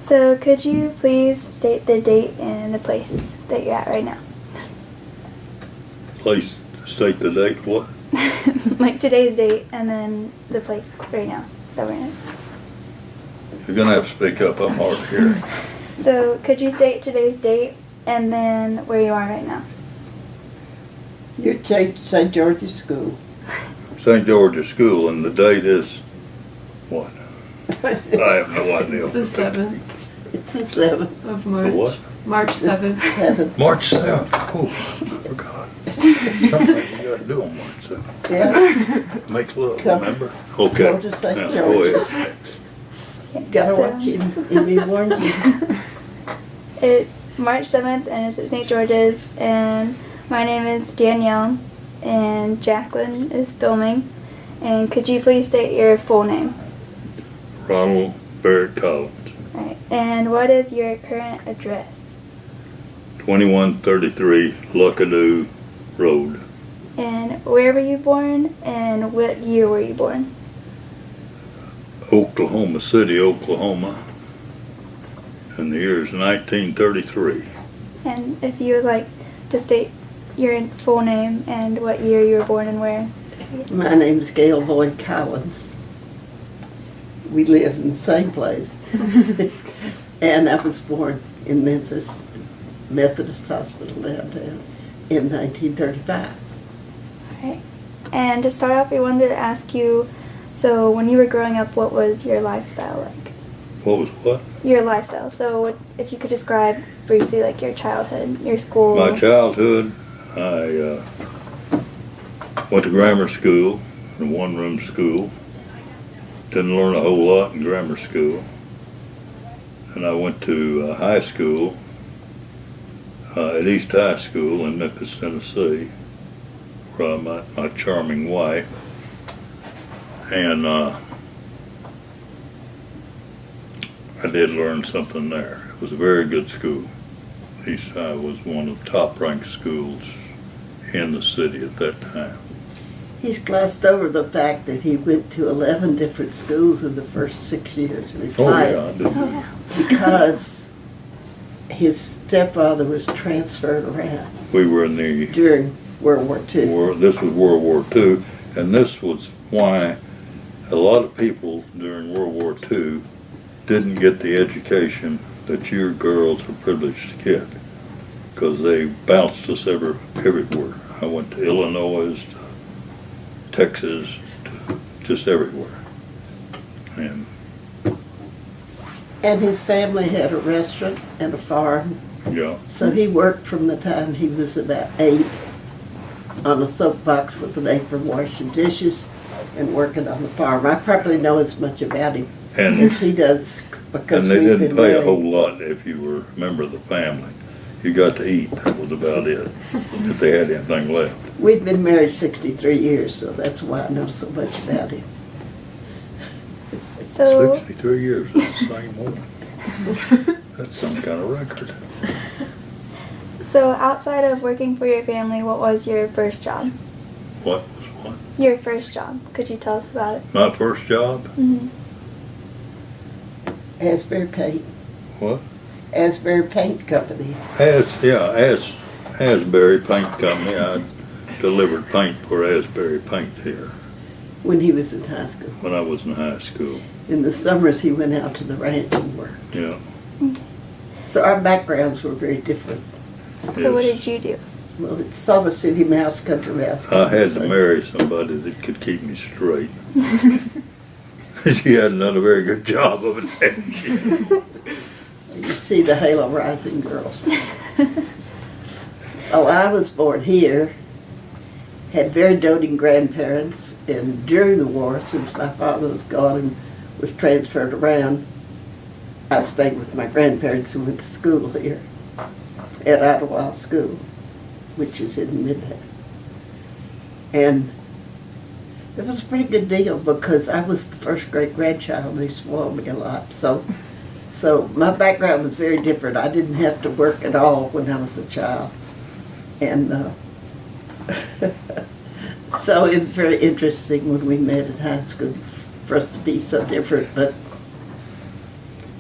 So could you please state the date and the place that you're at right now? Place, state the date, what? Like today's date and then the place right now that we're in. You're gonna have to speak up, I'm hard to hear. So could you state today's date and then where you are right now? You're at St. George's School. St. George's School, and the date is what? I have no idea. The 7th It's the 7th. of The March. what? March 7th. 7th. March 7th. Oh, I forgot. Something you gotta do on March 7th. Yeah. Make love, Come- remember? Okay. Go to St. Now, go George's. ahead. Gotta So- watch him and be warned you. It's March 7th and it's at St. George's, and my name is Danielle and Jacqueline is filming. And could you please state your full name? Ronald Barrett Collins, Alright. And what is your current address? 2133 Luckadoo Road, And where were you born and what year were you born? Oklahoma City, Oklahoma. And the year is 1933. And if you would like to state your full name and what year you were born and where. My name is Gail Boyd Collins. We live in the same place. And I was born in Memphis, Methodist Hospital downtown, in 1935. Alright. And to start off, we wanted to ask you, so when you were growing up, what was your lifestyle like? What was what? Your lifestyle. So if you could describe briefly like your childhood, your school. My childhood, I went to grammar school, a one-room school. Didn't learn a whole lot in grammar school. And I went to high school at East High School in Memphis, Tennessee, where I met my charming wife. And I did learn something there. It was a very good school. East High was one of the top-ranked schools in the city at that time. He's glossed over the fact that he went to 11 different schools in the first 6 years of his Oh life. yeah, I did. Oh, yeah. Because his stepfather was transferred around We were in the during World War II. this was World War II, and this was why a lot of people during World War II didn't get the education that your girls are privileged to get, because they bounced us everywhere. I went to Illinois, to Texas, to just everywhere. And his family had a restaurant and a farm, Yeah, so he worked from the time he was about 8 on a soapbox with an apron washing dishes and working on the farm. I probably know as much about him and as he does because and they we've didn't been pay a married. whole lot if you were a member of the family. You got to eat, that was about it, if they had anything left. We've been married 63 years, so that's why I know so much about him. So 63 years, that's the same one. That's some kind of record. So outside of working for your family, what was your first job? What was what? Your first job. Could you tell us about it? My first job? Mm-hmm. Asbury Paint. What? Asbury Paint Company. Asbury Paint Company. I delivered paint for Asbury Paint here When he was in high school. when I was in high school. In the summers, he went out to the ranch and worked. Yeah. So our backgrounds were very different. So what Yes. did you do? Well, it's Salt City Mouse, Country Mouse. I had to marry somebody that could keep me straight. She hadn't done a very good job of it, had she? You see the Halo Rising girls. Oh, I was born here, had very doting grandparents, and during the war, since my father was gone and was transferred around, I stayed with my grandparents who went to school here at Ottawa School, which is in Midtown. And it was a pretty good deal because I was the first great-grandchild and they spoiled me a lot. So my background was very different. I didn't have to work at all when I was a child. And so it was very interesting when we met in high school for us to be so different. But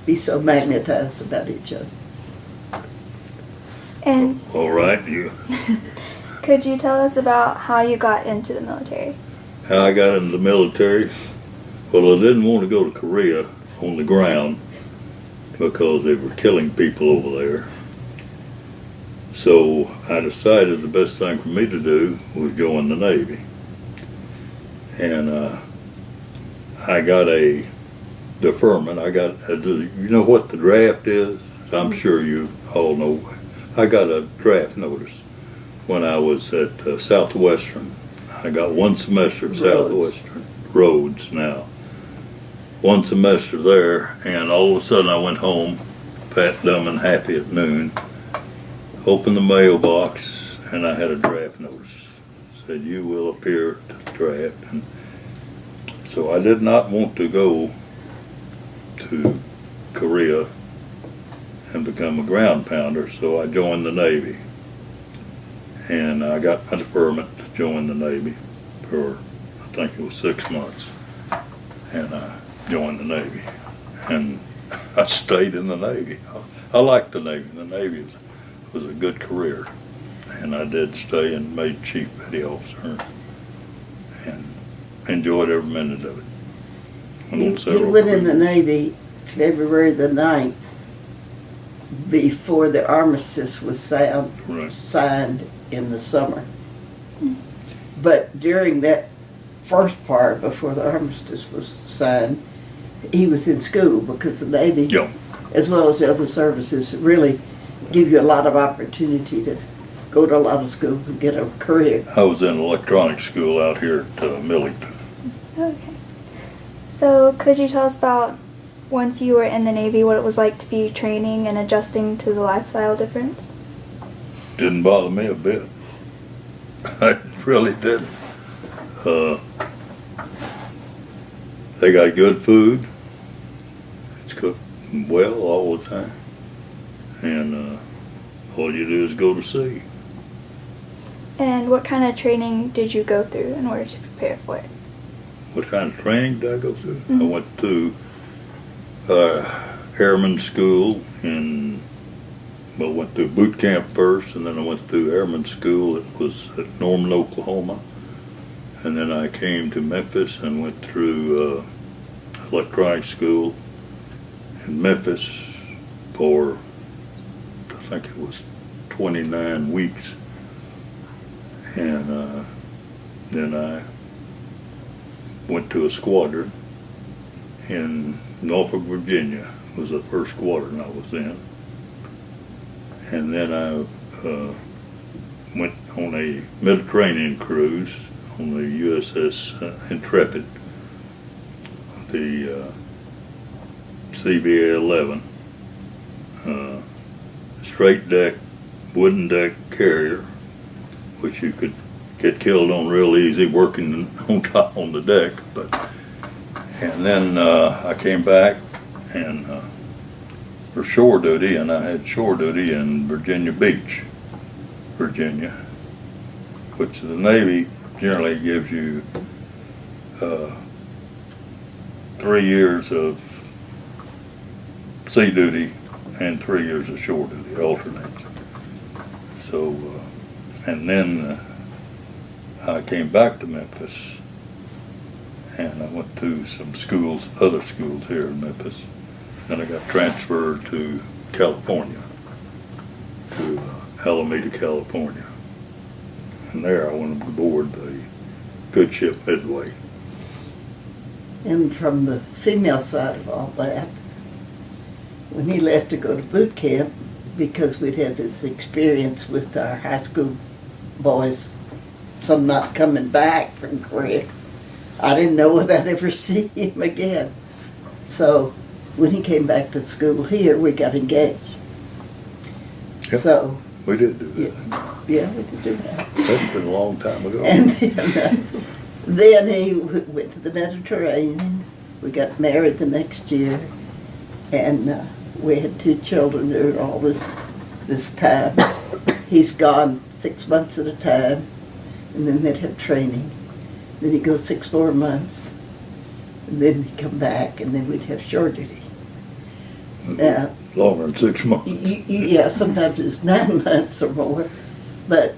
be so magnetized about each other. And All right, you. could you tell us about how you got into the military? How I got into the military? Well, I didn't want to go to Korea on the ground because they were killing people over there. So I decided the best thing for me to do was join the Navy. And I got a deferment. You know what the draft is? I'm sure you all know. I got a draft notice when I was at Southwestern. I got 1 semester at Southwestern, Rhodes now. 1 semester there, and all of a sudden I went home, fat, dumb, and happy at noon, opened the mailbox, and I had a draft notice. It said, you will appear to the draft. And so I did not want to go to Korea and become a ground pounder, so I joined the Navy. And I got my deferment to join the Navy for, I think it was 6 months. And I joined the Navy. And I stayed in the Navy. I liked the Navy. The Navy was a good career. And I did stay and made Chief Petty Officer and enjoyed every minute of it. He went in the Navy February the 9th, before the armistice was signed in the summer. But during that first part, before the armistice was signed, he was in school, because the Navy, as well as the other services, really give you a lot of opportunity to go to a lot of schools and get a career. I was in electronics school out here at Millington. Okay. So could you tell us about, once you were in the Navy, what it was like to be training and adjusting to the lifestyle difference? Didn't bother me a bit. I really didn't. They got good food. It's cooked well all the time. And all you do is go to sea. And what kind of training did you go through in order to prepare for it? What kind of training did I go through? I went to airman school went through boot camp first, and then I went through airman school. It was at Norman, Oklahoma. And then I came to Memphis and went through electronics school in Memphis for, I think it was 29 weeks. And then I went to a squadron in Norfolk, Virginia. Was the first squadron I was in. And then I went on a Mediterranean cruise on the USS Intrepid, the CVA-11, straight deck, wooden deck carrier, which you could get killed on real easy working on top on the deck. And then I came back and for shore duty, and I had shore duty in Virginia Beach, Virginia, which the Navy generally gives you 3 years of sea duty and 3 years of shore duty, alternates. So, and then I came back to Memphis, and I went to some schools, other schools here in Memphis. Then I got transferred to California, to Alameda, California. And there I went aboard the good ship Midway. And from the female side of all that, when he left to go to boot camp, because we'd had this experience with our high school boys, some not coming back from Korea, I didn't know whether I'd ever see him again. So when he came back to school here, we got engaged. Yep. So we did do that. Yeah, we did do that. That's been a long time ago. And then he went to the Mediterranean. We got married the next year, and we had 2 children during all this time. He's gone 6 months at a time, and then they'd have training. Then he'd go 6 more months, and then he'd come back, and then we'd have shore duty. Now, Longer than 6 months. yeah, sometimes it's 9 months or more, but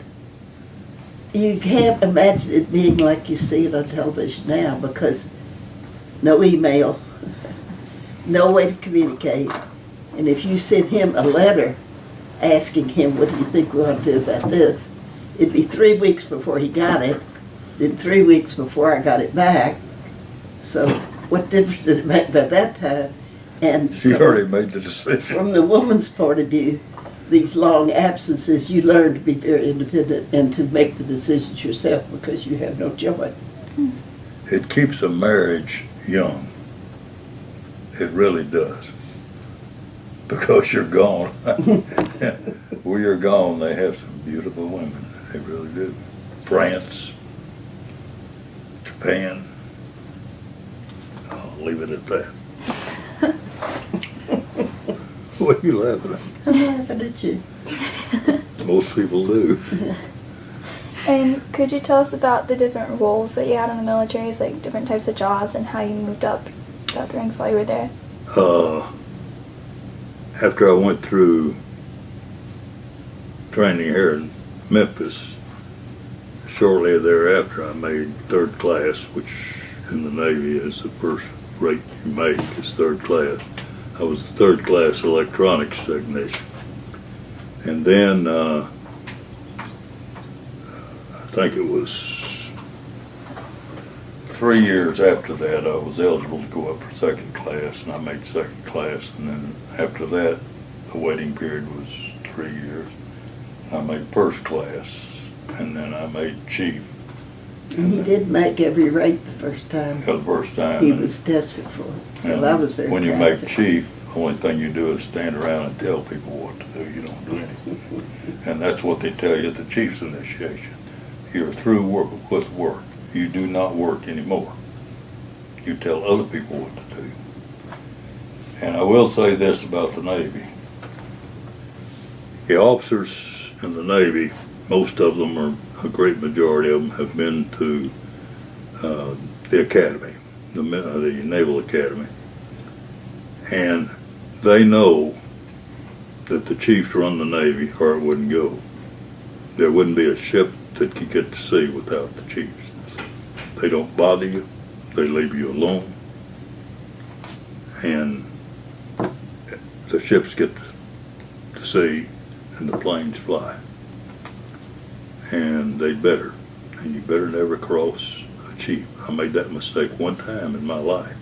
you can't imagine it being like you see it on television now, because no email, no way to communicate. And if you sent him a letter asking him, what do you think we ought to do about this, it'd be 3 weeks before he got it, then 3 weeks before I got it back. So what difference did it make by that time? And She already made the decision. from the woman's point of view, these long absences, you learn to be very independent and to make the decisions yourself because you have no choice. It keeps a marriage young. It really does. Because you're gone. Where you're gone, they have some beautiful women. They really do. France, Japan. I'll leave it at that. What are you laughing at? I'm laughing at you. Most people do. And could you tell us about the different roles that you had in the military, like different types of jobs and how you moved up the ranks while you were there? After I went through training here in Memphis, shortly thereafter I made 3rd class, which in the Navy is the first rate you make is 3rd class. I was the 3rd class electronics technician. And then I think it was 3 years after that I was eligible to go up for 2nd class, and I made 2nd class. And then after that, the waiting period was 3 years. I made 1st class, and then I made chief. And he did make every rate the first time The first time. he was tested for it. So And I was very when you proud make of it. chief, the only thing you do is stand around and tell people what to do. You don't do anything. And that's what they tell you at the chief's initiation. You're through with work. You do not work anymore. You tell other people what to do. And I will say this about the Navy. The officers in the Navy, most of them, or a great majority of them, have been to the academy, the Naval Academy. And they know that the chiefs run the Navy or it wouldn't go. There wouldn't be a ship that could get to sea without the chiefs. They don't bother you. They leave you alone. And the ships get to sea and the planes fly. And they better. And you better never cross a chief. I made that mistake one time in my life.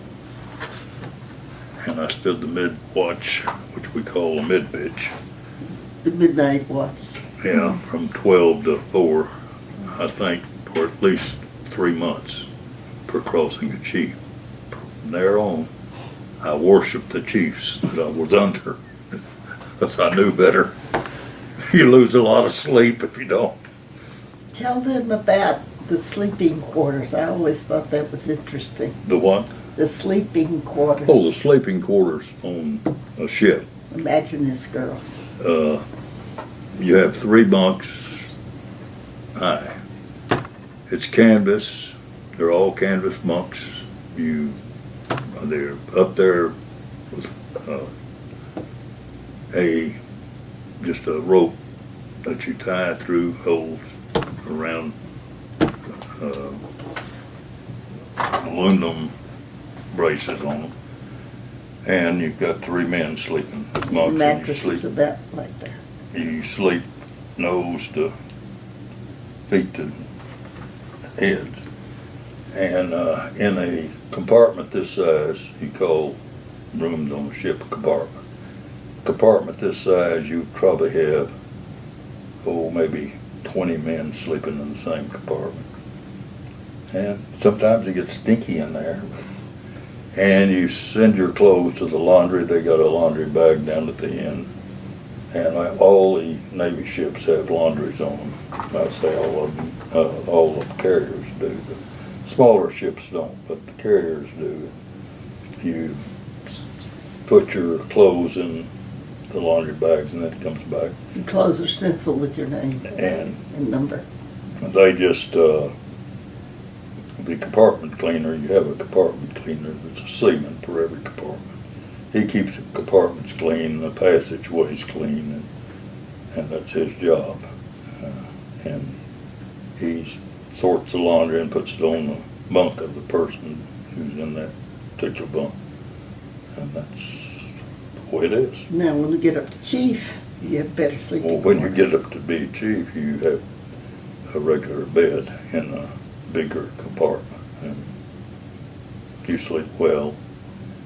And I stood the mid-watch, which we call a mid-pitch. The midnight watch. Yeah, from 12 to 4, I think, for at least 3 months for crossing a chief. From there on, I worshiped the chiefs that I was under, because I knew better. You lose a lot of sleep if you don't. Tell them about the sleeping quarters. I always thought that was interesting. The what? The sleeping quarters. Oh, the sleeping quarters on a ship. Imagine this, girls. You have 3 bunks high. It's canvas. They're all canvas bunks. They're up there with just a rope that you tie through holes around aluminum braces on them. And you've got 3 men sleeping. The Bunks, and mattress you is sleep. about like that. You sleep nose to feet to head. And in a compartment this size, you call rooms on a ship a compartment. Compartment this size, you probably have, maybe 20 men sleeping in the same compartment. And sometimes it gets stinky in there. And you send your clothes to the laundry. They got a laundry bag down at the end. And all the Navy ships have laundries on them. I say all of them, all the carriers do. The smaller ships don't, but the carriers do. You put your clothes in the laundry bags and then it comes back. The clothes are stenciled with your name And number. they just, the compartment cleaner, you have a compartment cleaner that's a seaman for every compartment. he keeps the compartments clean, the passageways clean, and that's his job. And he sorts the laundry and puts it on the bunk of the person who's in that particular bunk. And that's the way it is. Now, when you get up to chief, you have better sleeping Well, when you quarters. get up to be chief, you have a regular bed in a bigger compartment, and you sleep well.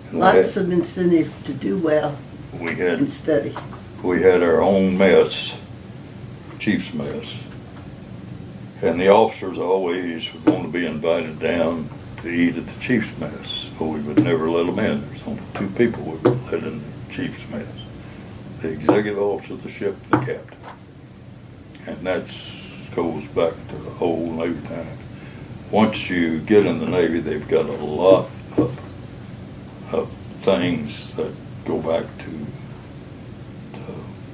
And Lots of incentive to do well we had and study. we had our own mess, chief's mess, and the officers always were going to be invited down to eat at the chief's mess, but we would never let them in. There's only 2 people we would let in the chief's mess: the executive officer of the ship and the captain. And that goes back to the old Navy times. Once you get in the Navy, they've got a lot of things that go back to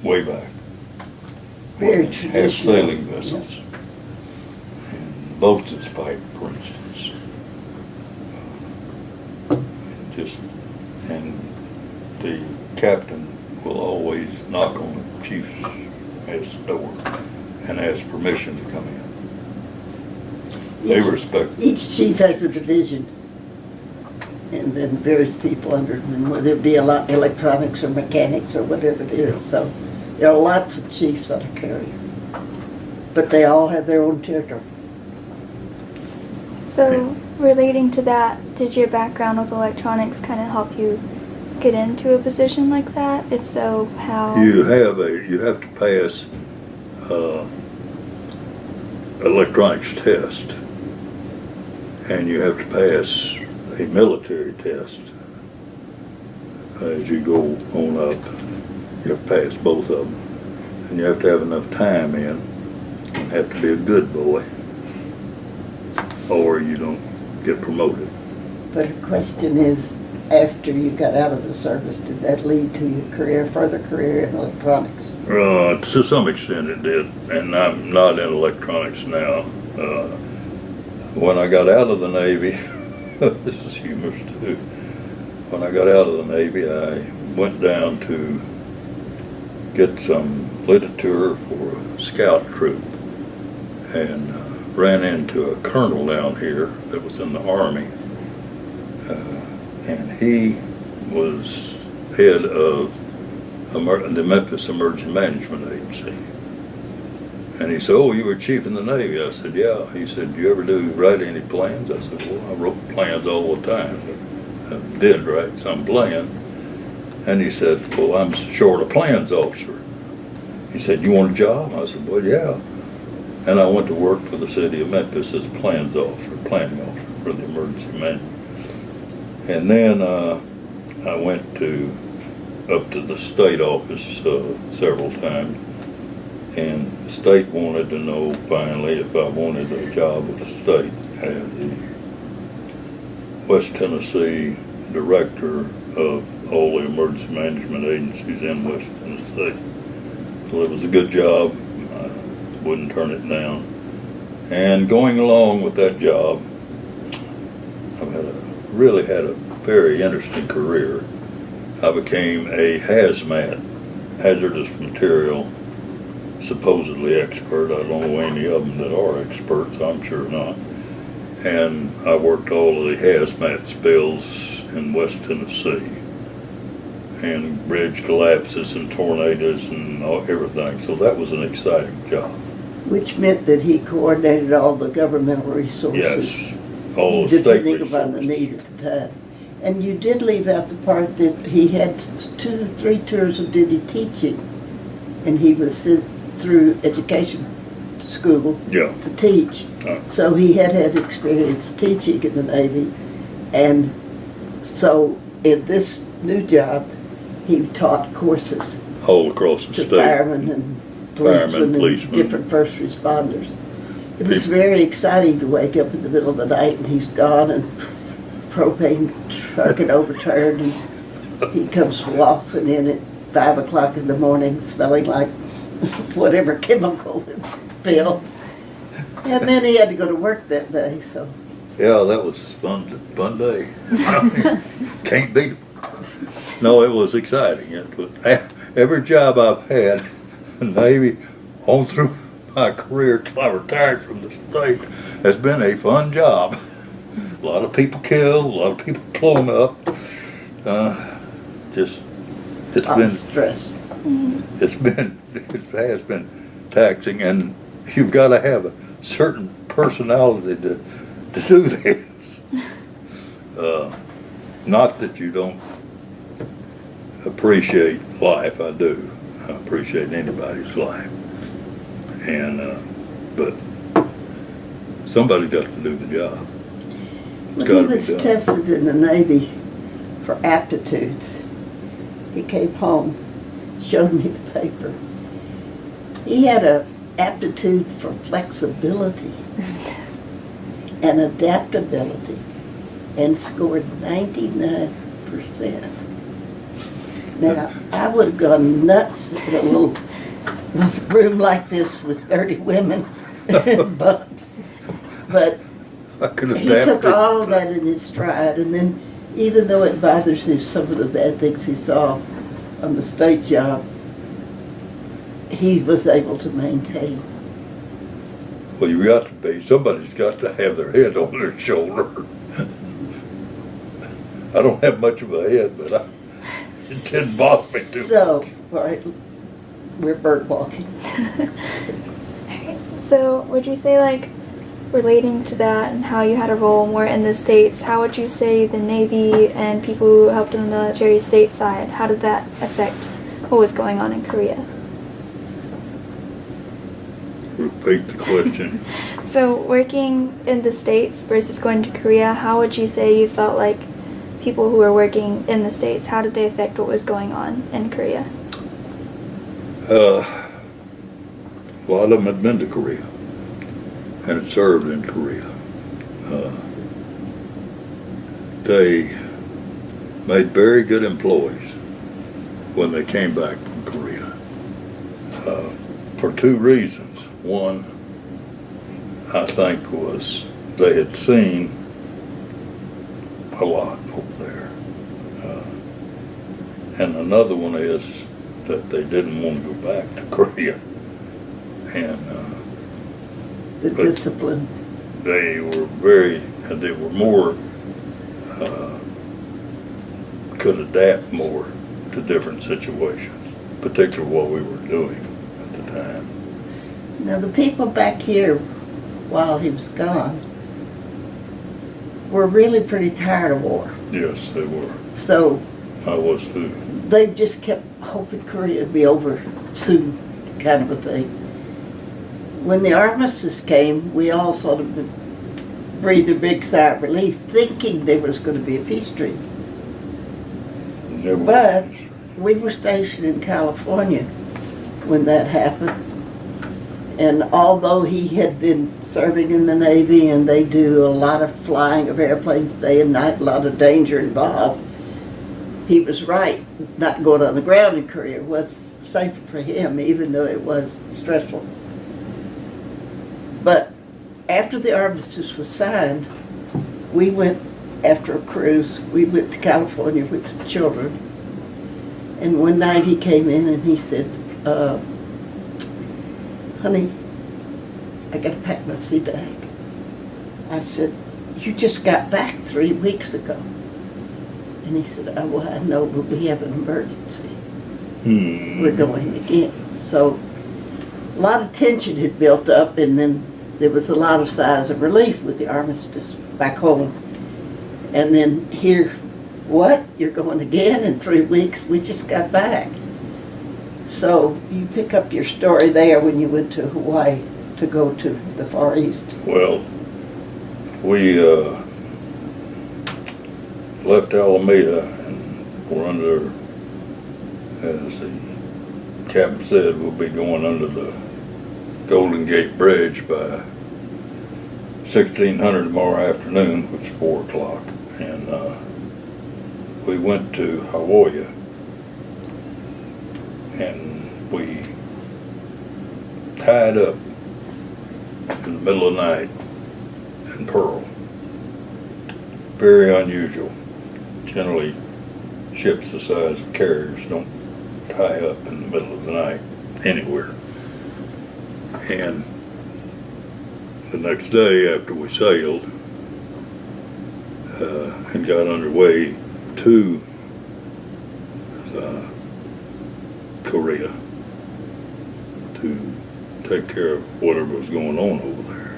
way back. Very When they had traditional. sailing vessels. And boatswain's pipe, for instance. And the captain will always knock on the chief's mess door and ask permission to come in. They respect. Each chief has a division, and then various people under them, whether it be electronics or mechanics or whatever it is. Yeah. So there are lots of chiefs on a carrier, but they all have their own territory. So, relating to that, did your background with electronics kind of help you get into a position like that? If so, how? You have to pass electronics test, and you have to pass a military test as you go on up. You have to pass both of them, and you have to have enough time in. You have to be a good boy, or you don't get promoted. But the question is, after you got out of the service, did that lead to your further career in electronics? To some extent it did, and I'm not in electronics now. When I got out of the Navy, this is humorous too. When I got out of the Navy, I went down to get some literature for a scout troop, and ran into a colonel down here that was in the Army, and he was head of the Memphis Emergency Management Agency. And he said, "Oh, you were chief in the Navy?" I said, "Yeah." He said, "Do you ever write any plans?" I said, "Well, I wrote plans all the time. I did write some plan." And he said, "Well, I'm short a plans officer." He said, "You want a job?" I said, "Well, yeah." And I went to work for the city of Memphis as a plans officer, planning officer for the emergency management. And then I went up to the state office several times, and the state wanted to know finally if I wanted a job with the state as the West Tennessee director of all the emergency management agencies in West Tennessee. So it was a good job. I wouldn't turn it down. And going along with that job, I've really had a very interesting career. I became a hazmat, hazardous material, supposedly expert. I don't know any of them that are experts, I'm sure not. And I worked all of the hazmat spills in West Tennessee, and bridge collapses and tornadoes and everything. So that was an exciting job. Which meant that he coordinated all the governmental resources. Yes, all the state depending upon the resources. need at the time. And you did leave out the part that he had 2-3 tours of duty teaching, and he was sent through education school Yeah. to teach. So he had experience teaching in the Navy, and so in this new job, he taught courses All across the to state. firemen and policemen and different first responders. It was very exciting to wake up in the middle of the night and he's gone, and propane truck had overturned, and he comes waltzing in at 5 o'clock in the morning smelling like whatever chemical had spilled. And then he had to go to work that day, so. Yeah, that was a fun day. Can't beat it. No, it was exciting. It was, every job I've had in the Navy, all through my career till I retired from the state, has been a fun job. A lot of people killed, a lot of people blown up. Just, it's been stress. it has been taxing, and you've got to have a certain personality to do this. Not that you don't appreciate life. I do. I appreciate anybody's life, and but somebody's got to do the job. When he was tested in the Navy for aptitudes, he came home, showed me the paper. He had an aptitude for flexibility and adaptability and scored 99%. Now, I would have gone nuts in a little room like this with 30 women and butts. But he took all of that in his stride, and then even though it bothers him some of the bad things he saw on the state job, he was able to maintain. Well, you got to be. Somebody's got to have their head on their shoulder. I don't have much of a head, but it didn't bother me too much. So, all right, we're bird walking. So, would you say, like, relating to that and how you had a role more in the States, how would you say the Navy and people who helped in the military stateside, how did that affect what was going on in Korea? Repeat the question. So, working in the States versus going to Korea, how would you say you felt like people who were working in the States, how did they affect what was going on in Korea? A lot of them had been to Korea and had served in Korea. They made very good employees when they came back from Korea for two reasons. One, I think, was they had seen a lot over there. And another one is that they didn't want to go back to Korea. And The discipline. they were more, could adapt more to different situations, particularly what we were doing at the time. Now, the people back here, while he was gone, were really pretty tired of war. Yes, they were. So I was too. they just kept hoping Korea would be over soon, kind of a thing. When the armistice came, we all sort of breathed a big sigh of relief, thinking there was going to be a peace treaty. But we were stationed in California when that happened. And although he had been serving in the Navy and they do a lot of flying of airplanes day and night, a lot of danger involved, he was right. Not going on the ground in Korea was safer for him, even though it was stressful. But after the armistice was signed, we went, after a cruise, we went to California with the children. And one night he came in and he said, honey, I got to pack my sea bag. I said, you just got back 3 weeks ago. And he said, oh, well, I know, but we have an emergency. We're going again. So a lot of tension had built up, and then there was a lot of sighs of relief with the armistice back home. And then here, what? You're going again in 3 weeks? We just got back. So you pick up your story there when you went to Hawaii to go to the Far East. Well, we left Alameda and we're under, as the captain said, we'll be going under the Golden Gate Bridge by 1600 tomorrow afternoon, which is 4 o'clock. And we went to Hawaii, and we tied up in the middle of the night in Pearl. Very unusual. Generally ships the size of carriers don't tie up in the middle of the night anywhere. And the next day after we sailed and got underway to Korea to take care of whatever was going on over there,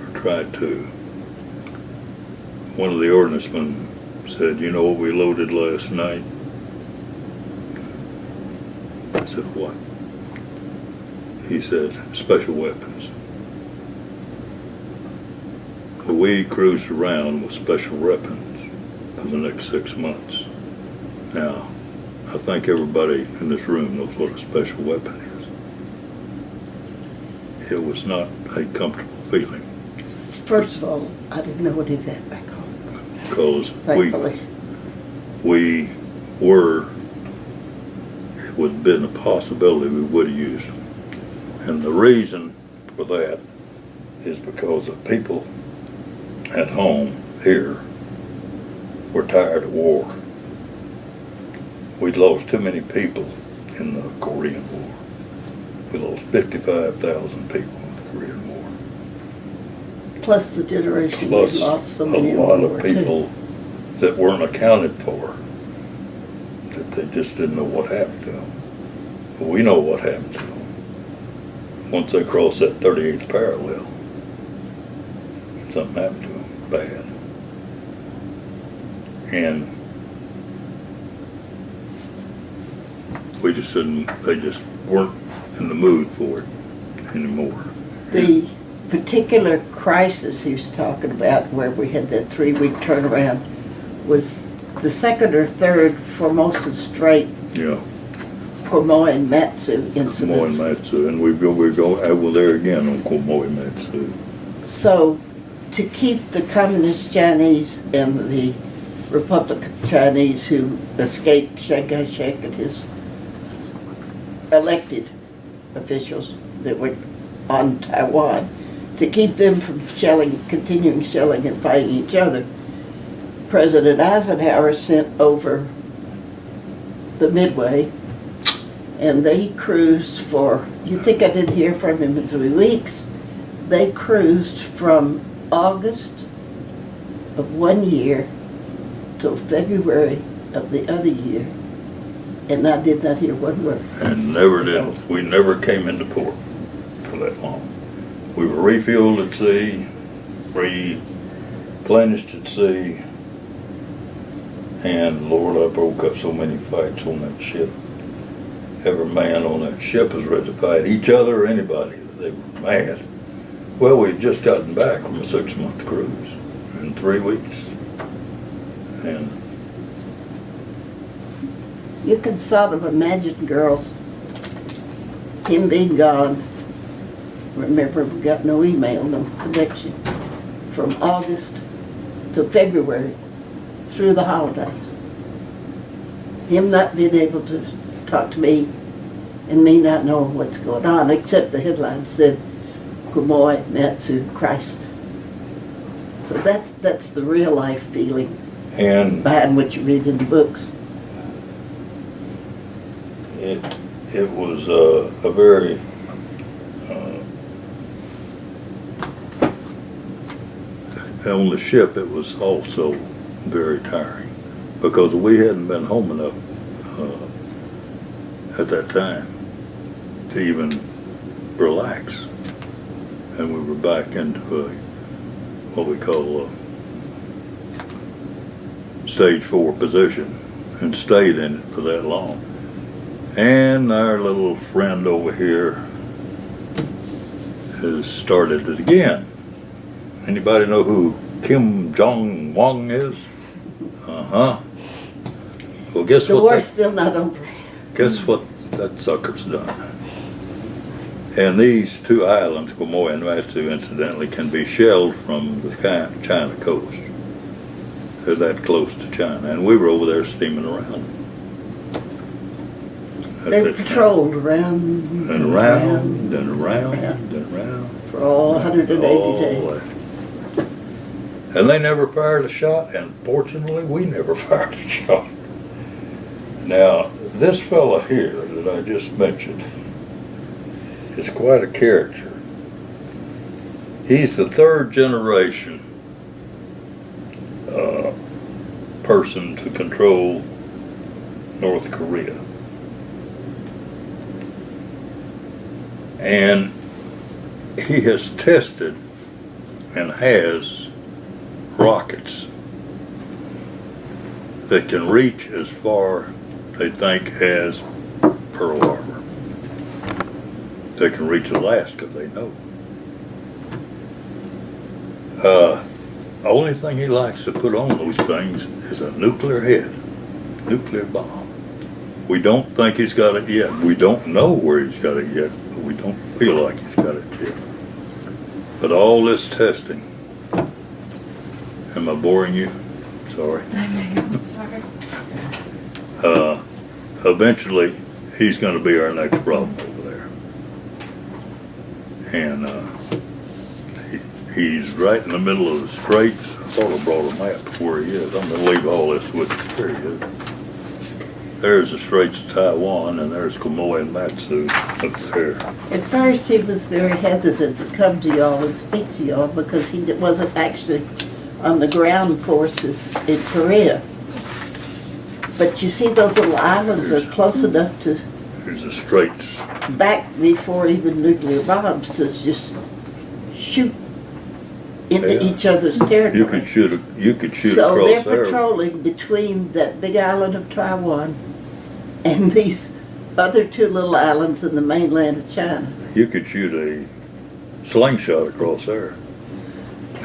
or tried to, one of the ordnancemen said, "You know what we loaded last night?" I said, "What?" He said, "Special weapons." So we cruised around with special weapons for the next 6 months. Now, I think everybody in this room knows what a special weapon is. It was not a comfortable feeling. First of all, I didn't know any of that back home. Because Thankfully. we were, it would have been a possibility we would have used them. And the reason for that is because the people at home here were tired of war. We'd lost too many people in the Korean War. We lost 55,000 people in the Korean War. Plus the generation Plus we lost so a many in lot the war of people that weren't accounted for, that they just didn't know what happened to them. But we know what happened to them. Once they crossed that 38th parallel, something happened to them bad. And we just didn't, they just weren't in the mood for it anymore. The particular crisis he was talking about, where we had that 3-week turnaround, was the second or third Formosa Strait, Yeah, Quemoy and Matsu incidents. Quemoy and Matsu, and we go over there again on Quemoy and Matsu. So, to keep the Communist Chinese and the Republican Chinese who escaped Chiang Kai-shek and his elected officials that were on Taiwan, to keep them from continuing shelling and fighting each other, President Eisenhower sent over the Midway, and they cruised for, you think I didn't hear from him in 3 weeks? They cruised from August of one year till February of the other year, and I did not hear one word. And never did, we never came into port for that long. We were refueled at sea, replenished at sea, and Lord, I broke up so many fights on that ship. Every man on that ship was ready to fight each other or anybody. They were mad. Well, we'd just gotten back from a 6-month cruise in 3 weeks. And You can sort of imagine, girls, him being gone. Remember, we got no email, no connection, from August to February through the holidays. Him not being able to talk to me and me not knowing what's going on, except the headline said, Quemoy Matsu crisis. So that's the real life feeling and behind what you read in the books. it was a very on the ship it was also very tiring because we hadn't been home enough at that time to even relax, and we were back into what we call stage 4 position and stayed in it for that long. And our little friend over here has started it again. Anybody know who Kim Jong-won is? Uh-huh. Well, guess The what? war's still not over. Guess what that sucker's done? And these two islands, Quemoy and Matsu, incidentally, can be shelled from the China coast. They're that close to China. And we were over there steaming around. They patrolled around and around and around and around. For all 180 days. That. And they never fired a shot, and fortunately we never fired a shot. Now, this fella here that I just mentioned is quite a character. He's the third generation person to control North Korea. And he has tested and has rockets that can reach as far, they think, as Pearl Harbor. They can reach Alaska, they know. The only thing he likes to put on those things is a nuclear head, nuclear bomb. We don't think he's got it yet. We don't know where he's got it yet, but we don't feel like he's got it yet. But all this testing, am I boring you? Sorry. I'm sorry. Eventually, he's going to be our next problem over there. And he's right in the middle of the straits. I thought I brought a map of where he is. I'm going to leave all this with you. There he is. There's the Straits of Taiwan, and there's Quemoy and Matsu up there. At first, he was very hesitant to come to y'all and speak to y'all because he wasn't actually on the ground forces in Korea. But you see, those little islands are close enough to There's the Straits. back before even nuclear bombs to just shoot into Yeah. each other's territory. You could shoot So they're across there. patrolling between that big island of Taiwan and these other two little islands in the mainland of China. You could shoot a slingshot across there.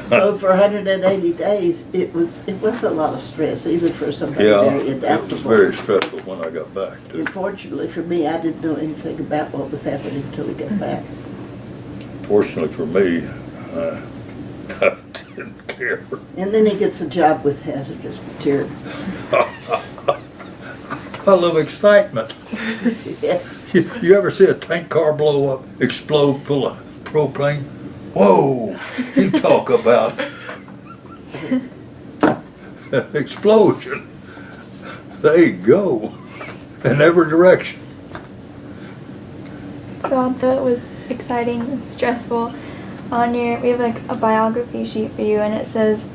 So for 180 days, it was a lot of stress, even for somebody Yeah, very it was adaptable. very stressful when I got back too. Unfortunately for me, I didn't know anything about what was happening until we got back. Fortunately for me, I didn't care. And then he gets a job with hazardous material. I love excitement. Yes. You ever see a tank car blow up, explode full of propane? Whoa! You talk about explosion. They go in every direction. So although it was exciting and stressful, we have like a biography sheet for you, and it says,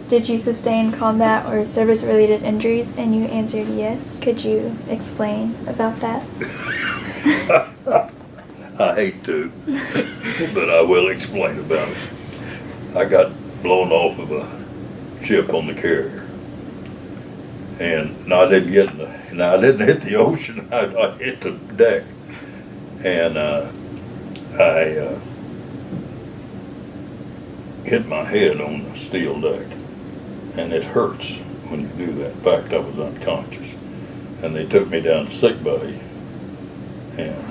did you sustain combat or service-related injuries? And you answered yes. Could you explain about that? I hate to, but I will explain about it. I got blown off of a ship on the carrier, and I didn't hit the ocean. I hit the deck, and I hit my head on the steel deck, and it hurts when you do that. In fact, I was unconscious, and they took me down to sick bay, and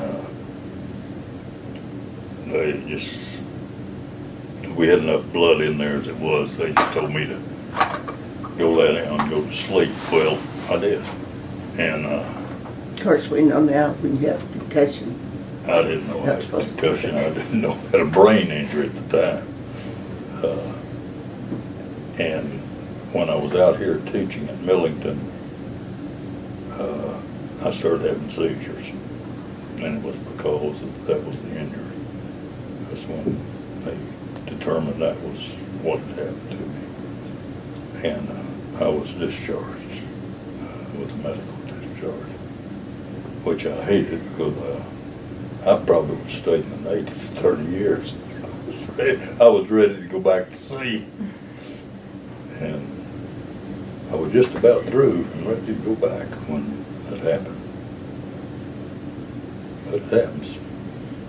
we had enough blood in there as it was. They just told me to go lay down and go to sleep. Well, I did, and Of course, we know now when you have concussion. I didn't know I Not had a supposed to. concussion. I didn't know I had a brain injury at the time. And when I was out here teaching at Millington, I started having seizures, and it was because that was the injury. That's when they determined that was what had happened to me, and I was discharged with a medical discharge, which I hated because I probably would have stayed in the Navy for 30 years. I was ready to go back to sea. And I was just about through and ready to go back when that happened. But it happens.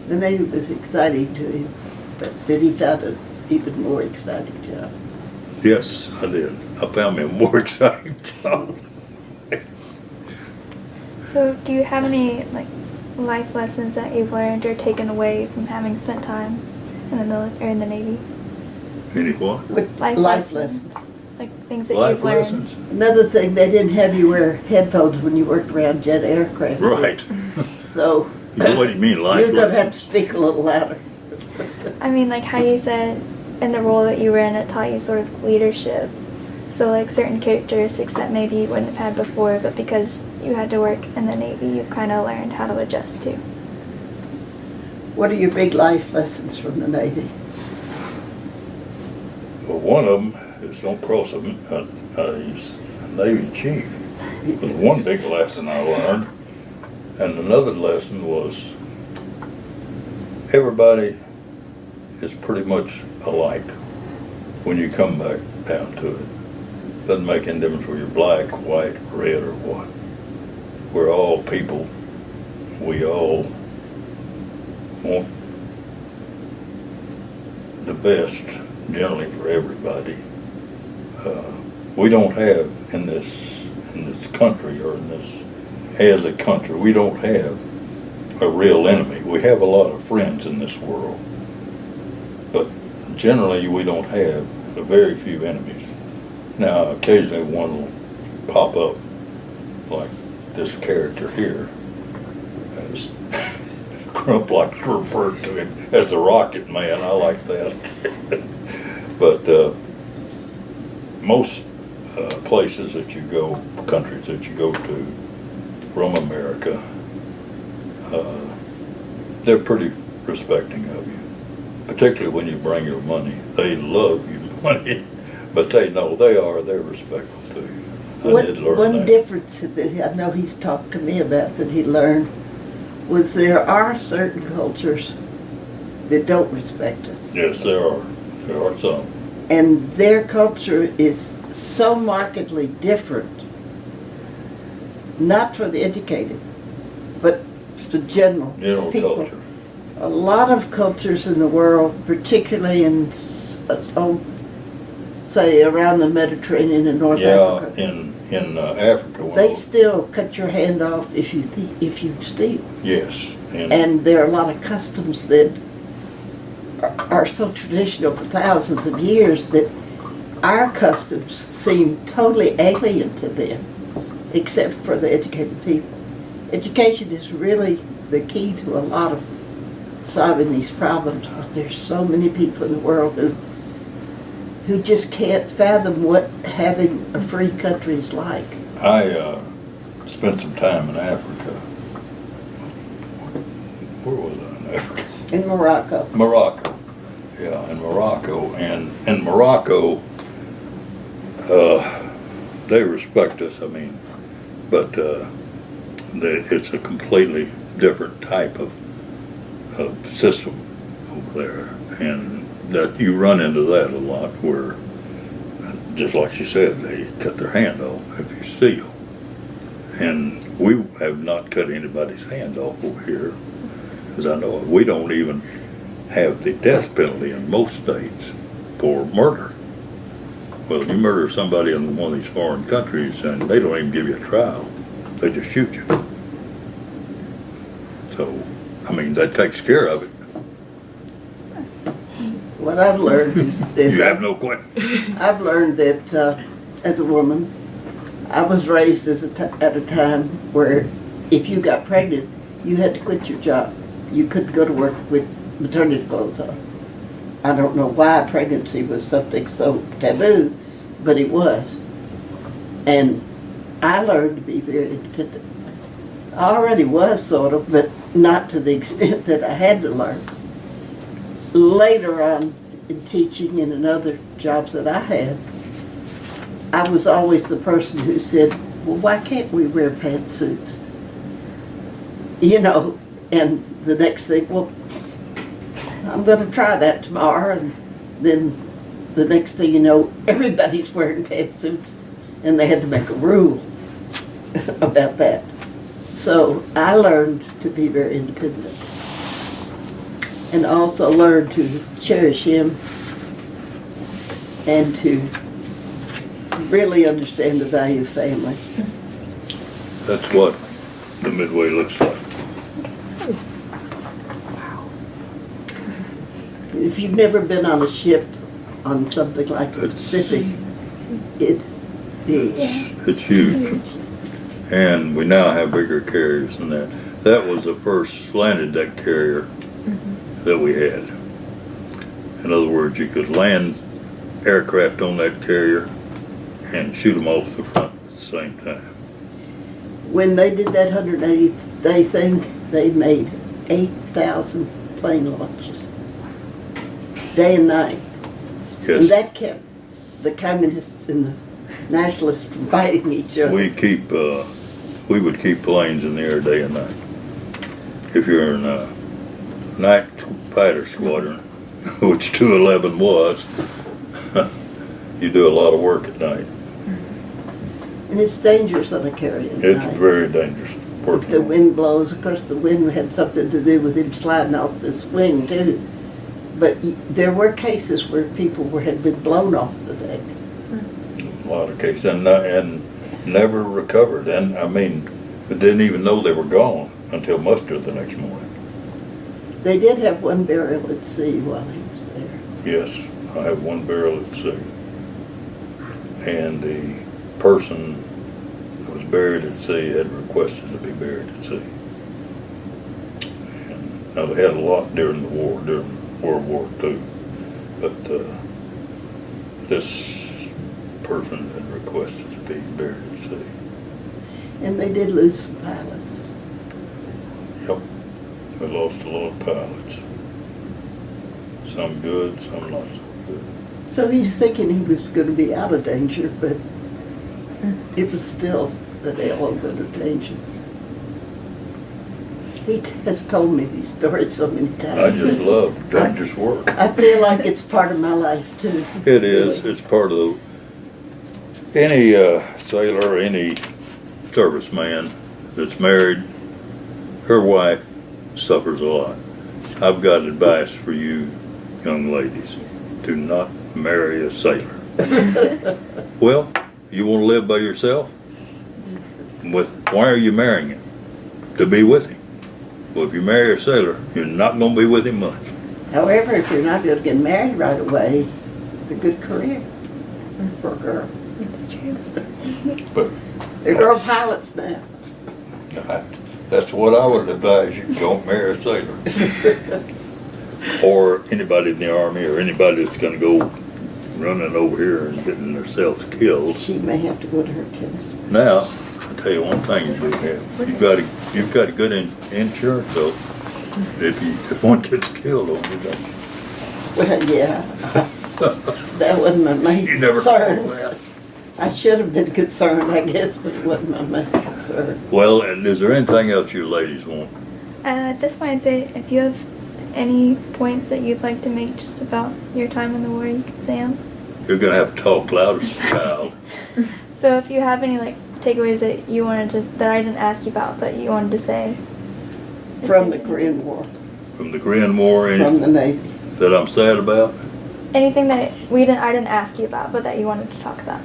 The Navy was exciting to him, but then he found an even more exciting job. Yes, I did. I found me a more exciting job. So do you have any like life lessons that you've learned or taken away from having spent time in the military or in the Navy? Any what? With Life life lessons. lessons. Like things that Life you've learned? lessons? Another thing, they didn't have you wear headphones when you worked around jet aircraft. Right. So What do you mean, life you're going to have to lessons? speak a little louder. I mean, like how you said in the role that you were in, it taught you sort of leadership. So like certain characteristics that maybe you wouldn't have had before, but because you had to work in the Navy, you've kind of learned how to adjust to? What are your big life lessons from the Navy? Well, one of them is don't cross a Navy chief. It was one big lesson I learned. And another lesson was everybody is pretty much alike when you come back down to it. Doesn't make any difference whether you're black, white, red, or what. We're all people. We all want the best generally for everybody. We don't have in this country, or in this as a country, we don't have a real enemy. We have a lot of friends in this world, but generally we don't have very few enemies. Now occasionally one will pop up, like this character here, as Crump likes to refer to him as the Rocket Man. I like that. But most places that you go, countries that you go to from America, they're pretty respecting of you, particularly when you bring your money. They love your money, but they know they're respectful to you. I did learn One that. difference that I know he's talked to me about that he learned was there are certain cultures that don't respect us. Yes, there are. There are some. And their culture is so markedly different, not for the educated, but the general people. Culture. A lot of cultures in the world, particularly in, say, around the Mediterranean and North Africa, in Africa. they still cut your hand off if you steal. Yes. And there are a lot of customs that are so traditional for thousands of years that our customs seem totally alien to them, except for the educated people. Education is really the key to a lot of solving these problems. But there's so many people in the world who just can't fathom what having a free country is like. I spent some time in Africa. Where was I in Africa? In Morocco. Morocco. Yeah, in Morocco. And in Morocco, they respect us, I mean, but it's a completely different type of system over there. And that you run into that a lot where, just like she said, they cut their hand off if you steal. And we have not cut anybody's hand off over here, as I know of. We don't even have the death penalty in most states for murder. Well, if you murder somebody in one of these foreign countries, and they don't even give you a trial, they just shoot you. So, I mean, that takes care of it. What I've learned is You have no question. I've learned that as a woman, I was raised at a time where if you got pregnant, you had to quit your job. You couldn't go to work with maternity clothes on. I don't know why pregnancy was something so taboo, but it was. And I learned to be very independent. I already was sort of, but not to the extent that I had to learn. Later on in teaching and in other jobs that I had, I was always the person who said, well, why can't we wear pantsuits? You know, and the next thing, well, I'm going to try that tomorrow, and then the next thing you know, everybody's wearing pantsuits, and they had to make a rule about that. So I learned to be very independent, and also learned to cherish him and to really understand the value of family. That's what the Midway looks like. If you've never been on a ship on something like the Pacific, it's big. It's huge. And we now have bigger carriers than that. That was the first slanted deck carrier that we had. In other words, you could land aircraft on that carrier and shoot them off the front at the same time. When they did that 180th day thing, they made 8,000 plane launches, day and night. And Yes, that kept the communists and the nationalists from fighting each other. we would keep planes in the air day and night. If you're in a night fighter squadron, which 211 was, you do a lot of work at night. And it's dangerous on a carrier at It's night. very dangerous If working. the wind blows, of course the wind had something to do with him sliding off this wing too. But there were cases where people had been blown off the deck. A lot of cases, and never recovered. And I mean, they didn't even know they were gone until muster the next morning. They did have one burial at sea while he was there. Yes, I have one burial at sea. And the person that was buried at sea had requested to be buried at sea. And now they had a lot during the war, during World War II. But this person had requested to be buried at sea. And they did lose some pilots. Yep, we lost a lot of pilots. Some good, some not so good. So he's thinking he was going to be out of danger, but it was still an element of danger. He has told me these stories so many times. I just love dangerous work. I feel like it's part of my life too. It is, it's part of any sailor, any serviceman that's married, her wife suffers a lot. I've got advice for you young ladies. Do not marry a sailor. Well, you want to live by yourself? Why are you marrying him? To be with him. Well, if you marry a sailor, you're not going to be with him much. However, if you're not going to get married right away, it's a good career for a girl. It's true. But They're girl pilots now. that's what I would advise you. Don't marry a sailor. Or anybody in the Army, or anybody that's going to go running over here and getting themselves killed. She may have to go to her tennis. Now, I'll tell you one thing you do have. You've got a good insurance though. If one gets killed on you, don't you? Well, yeah. That wasn't my main You never concern. call that. I should have been concerned, I guess, but it wasn't my main concern. Well, and is there anything else you ladies want? At this point, I'd say if you have any points that you'd like to make just about your time in the war, you can say them. You're going to have to talk loud as a child. So if you have any like takeaways that you wanted to, that I didn't ask you about, but you wanted to say. From the Korean War, From the Korean War, from the anything Navy. that I'm sad about? Anything that I didn't ask you about, but that you wanted to talk about.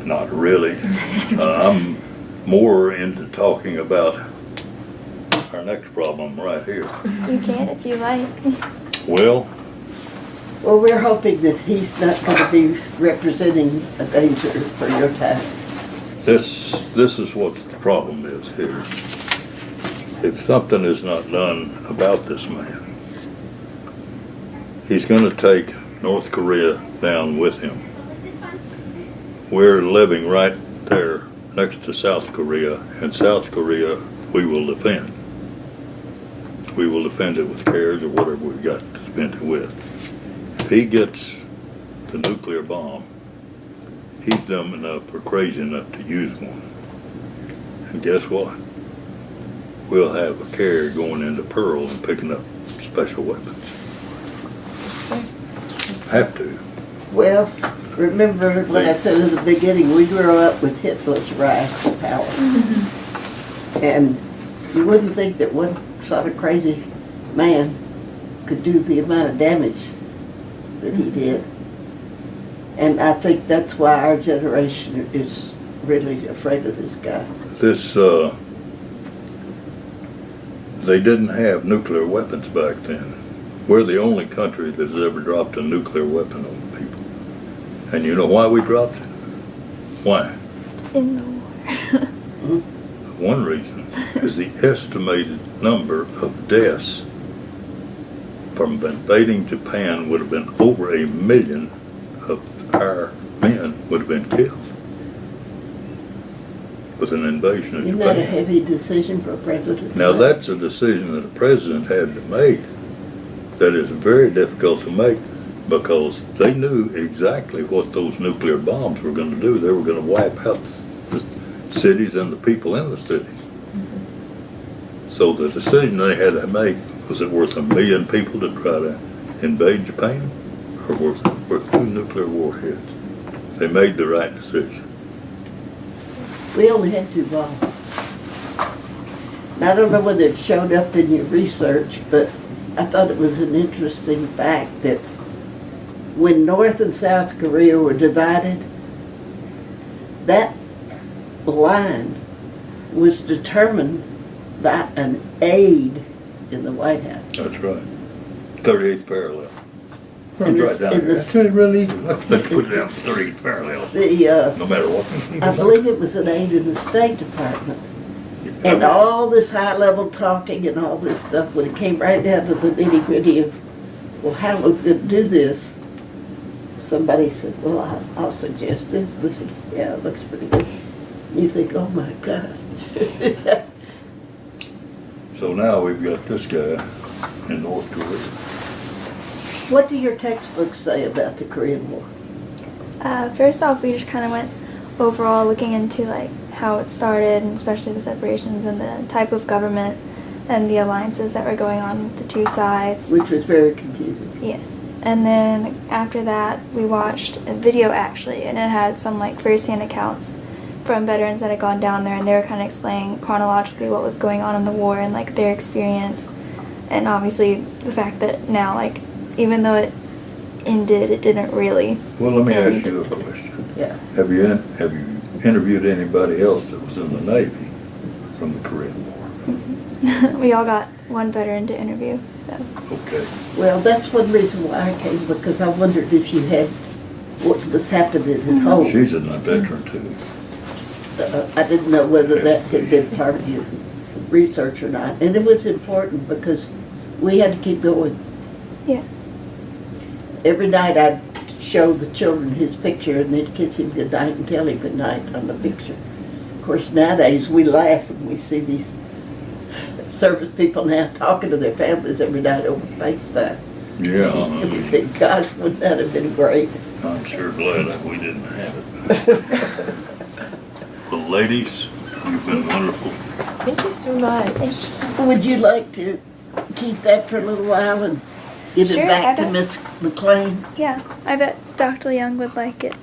Not really. I'm more into talking about our next problem right here. You can if you like. Well, Well, we're hoping that he's not going to be representing a danger for your time. this is what the problem is here. If something is not done about this man, he's going to take North Korea down with him. We're living right there next to South Korea, and South Korea we will defend. We will defend it with CARES or whatever we've got to defend it with. If he gets the nuclear bomb, he's dumb enough or crazy enough to use one. And guess what? We'll have a carrier going into Pearl and picking up special weapons. Have to. Well, remember what I said in the beginning, we grew up with Hitler's rise to power. And you wouldn't think that one sort of crazy man could do the amount of damage that he did. And I think that's why our generation is really afraid of this guy. They didn't have nuclear weapons back then. We're the only country that has ever dropped a nuclear weapon on people. And you know why we dropped it? Why? In the war. One reason is the estimated number of deaths from invading Japan would have been over 1 million of our men would have been killed. with an invasion of Isn't that a Japan. heavy decision for a president? Now, that's a decision that a president had to make that is very difficult to make because they knew exactly what those nuclear bombs were going to do. They were going to wipe out the cities and the people in the cities. So the decision they had to make, was it worth 1 million people to try to invade Japan, or worth 2 nuclear warheads? They made the right decision. We only had 2 bombs. Now, I don't know whether it showed up in your research, but I thought it was an interesting fact that when North and South Korea were divided, that line was determined by an aide in the White House. That's right. 38th parallel. And Runs this- right down and here. this- That's really easy. Let's put it down for 38th parallel, The, no matter what. I believe it was an aide in the State Department. And all this high-level talking and all this stuff, when it came right down to the nitty-gritty of, well, how are we going to do this? Somebody said, well, I'll suggest this. They said, yeah, it looks pretty good. You think, oh my God. So now we've got this guy in North Korea. What do your textbooks say about the Korean War? First off, we just kind of went overall looking into like how it started, and especially the separations and the type of government and the alliances that were going on with the 2 sides. Which was very confusing. Yes. And then after that, we watched a video actually, and it had some like first-hand accounts from veterans that had gone down there, and they were kind of explaining chronologically what was going on in the war and like their experience, and obviously the fact that now, like, even though it ended, it didn't really. Well, let me end. ask you a question. Yeah. Have you interviewed anybody else that was in the Navy from the Korean War? We all got one veteran to interview, so. Okay. Well, that's one reason why I came, because I wondered if you had what was happening at home. She's a veteran too. I didn't know whether that had been part of your research or not. And it was important because we had to keep going. Yeah. Every night I'd show the children his picture and they'd kiss him goodnight and tell him goodnight on the picture. Of course, nowadays we laugh when we see these service people now talking to their families every night over FaceTime. Yeah, We think, gosh, wouldn't that have been great? I'm sure glad that we didn't have it. Well, ladies, you've been wonderful. Thank you so much. Would you like to keep that for a little while and give Sure, it back I to bet. Miss McLean? Yeah, I bet Dr. Young would like it.